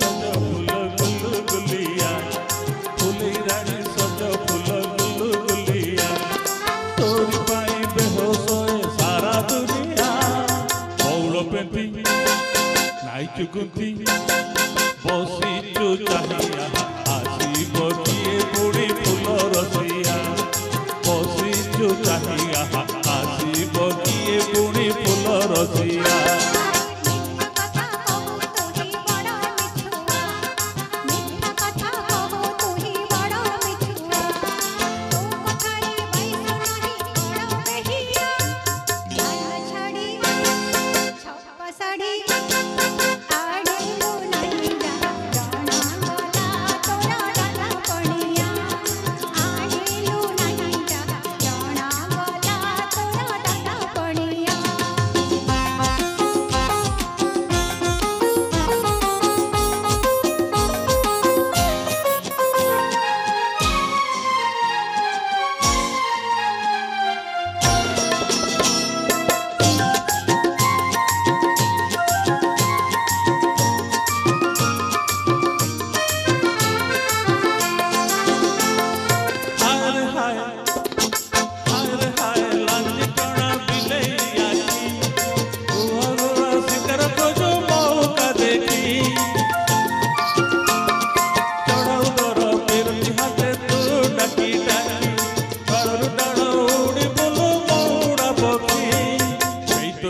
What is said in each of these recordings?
सज फूल गुलु गुलिया फुलई रानी सज फूल गुलु गुलिया तोरी पाई बेहोश होए सारा दुनिया बौल पेंटी नाइचु गुंती बसीचु चाहिया आसीब किए बुढ़ी फूल रसिया बसीचु चाहिया आसीब किए बुढ़ी फूल रसिया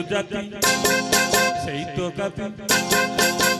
जाती सही तो कहती